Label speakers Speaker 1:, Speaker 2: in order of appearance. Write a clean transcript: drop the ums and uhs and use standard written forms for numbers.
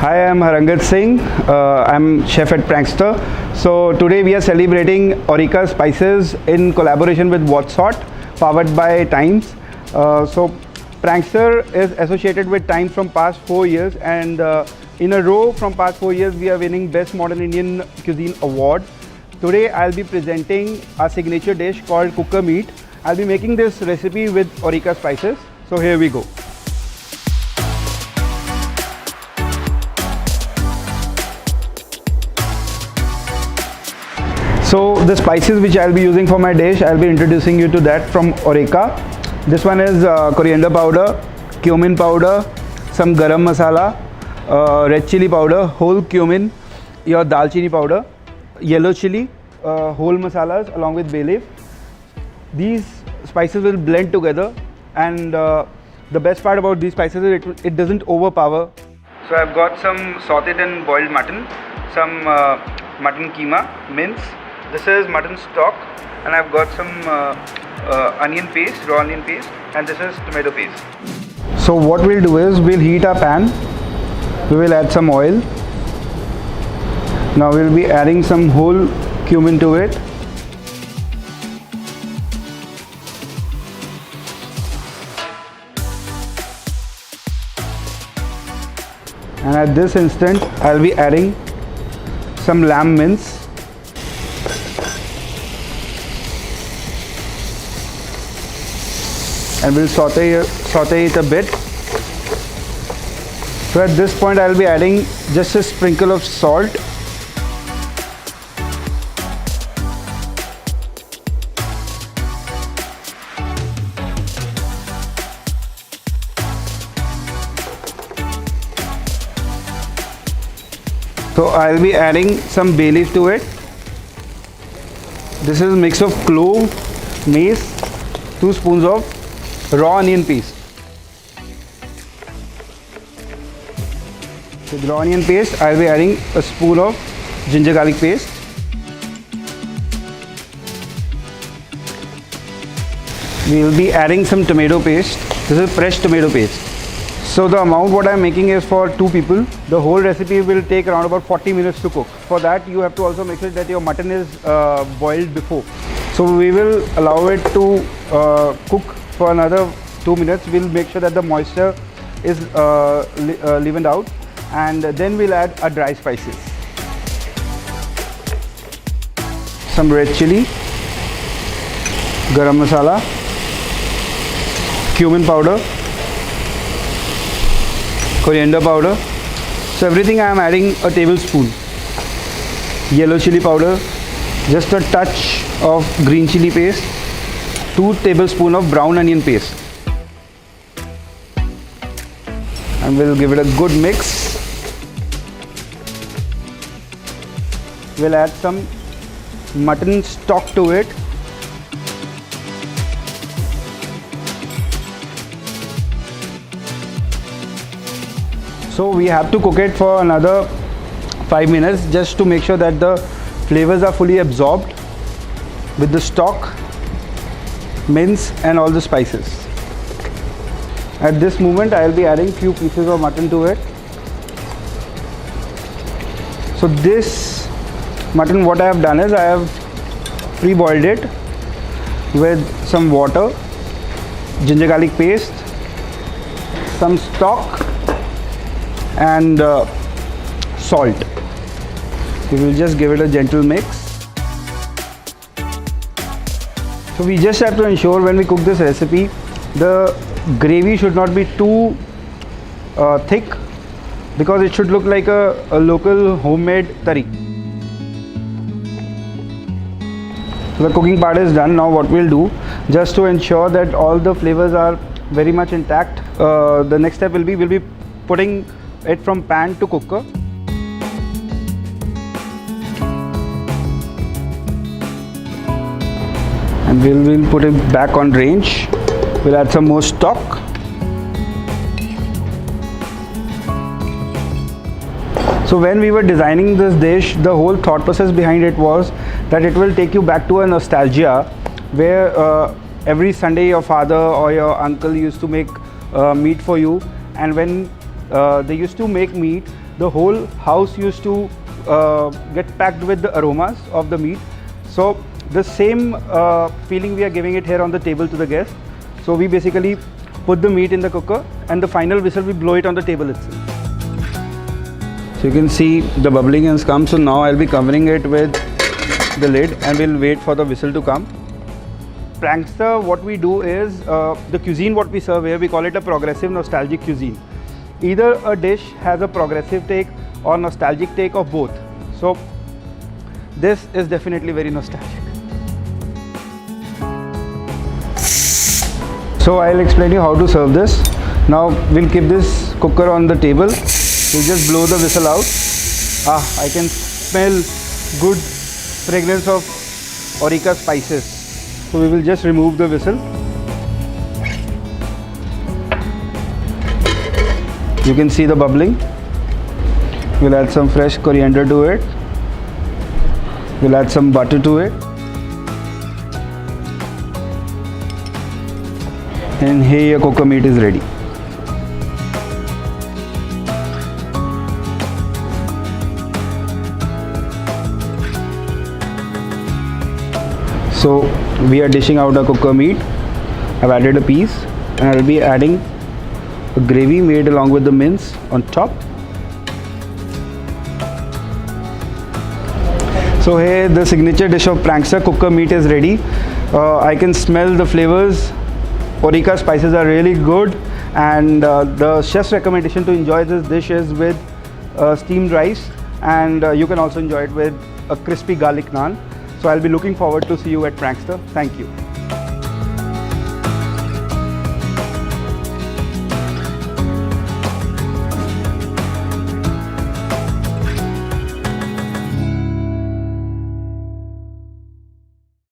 Speaker 1: Hi, I'm Harangat Singh. I'm chef at Prankster. So today we are celebrating Aureka Spices in collaboration with What's Hot, powered by Times. So Prankster is associated with Times from past 4 years, and in a row from past 4 years we are winning Best Modern Indian Cuisine Award. Today I'll be presenting our signature dish called Cooker Meat. I'll be making this recipe with Aureka Spices. So here we go. So the spices which I'll be using for my dish, I'll be introducing you to that from Aureka. This one is coriander powder, cumin powder, some garam masala, red chili powder, whole cumin, your dalchini powder, yellow chili, whole masalas along with bay leaf. These spices will blend together, and the best part about these spices is it doesn't overpower. So I've got some sauteed and boiled mutton, some mutton keema, mince. This is mutton stock, and I've got some onion paste, raw onion paste, and this is tomato paste. So what we'll do is we'll heat our pan. We will add some oil. Now we'll be adding some whole cumin to it. And at this instant, I'll be adding some lamb mince. And we'll saute it a bit. So at this point I'll be adding just a sprinkle of salt. So I'll be adding some bay leaf to it. This is a mix of clove, mace, 2 spoons of raw onion paste. With raw onion paste, I'll be adding a spoon of ginger garlic paste. We'll be adding some tomato paste. This is fresh tomato paste. So the amount what I'm making is for 2 people. The whole recipe will take around about 40 minutes to cook. For that you have to also make sure that your mutton is boiled before. So we will allow it to cook for another 2 minutes. We'll make sure that the moisture is leavened out, and then we'll add our dry spices. Some red chili, garam masala, cumin powder, coriander powder. So everything I am adding a tablespoon. Yellow chili powder, just a touch of green chili paste, 2 tablespoons of brown onion paste, and we'll give it a good mix. We'll add some mutton stock to it. So we have to cook it for another 5 minutes just to make sure that the flavors are fully absorbed with the stock, mince and all the spices. At this moment I'll be adding few pieces of mutton to it. So this mutton, what I have done is I have pre-boiled it with some water, ginger garlic paste, some stock and salt. We will just give it a gentle mix. So we just have to ensure when we cook this recipe, the gravy should not be too thick, because it should look like a local homemade tari. So the cooking part is done. Now what we'll do, just to ensure that all the flavors are very much intact, the next step will be we'll be putting it from pan to cooker. And we'll put it back on range. We'll add some more stock. So when we were designing this dish, the whole thought process behind it was that it will take you back to a nostalgia where every Sunday your father or your uncle used to make meat for you, and when they used to make meat, the whole house used to get packed with the aromas of the meat. So the same feeling we are giving it here on the table to the guests. So we basically put the meat in the cooker and the final whistle we blow it on the table itself. So you can see the bubbling has come. So now I'll be covering it with the lid and we'll wait for the whistle to come. Prankster, what we do is the cuisine what we serve here, we call it a progressive nostalgic cuisine. Either a dish has a progressive take or nostalgic take or both. So this is definitely very nostalgic. So I'll explain you how to serve this. Now we'll keep this cooker on the table. We'll just blow the whistle out. I can smell good fragrance of Aureka spices. So we will just remove the whistle. You can see the bubbling. We'll add some fresh coriander to it. We'll add some butter to it. And here your coca meat is ready. So we are dishing out our coca meat. I've added a piece and I'll be adding a gravy made along with the mince on top. So here the signature dish of Prankster, coca meat, is ready. I can smell the flavors. Aureka spices are really good, and the chef's recommendation to enjoy this dish is with steamed rice, and you can also enjoy it with a crispy garlic naan. So I'll be looking forward to see you at Prankster. Thank you.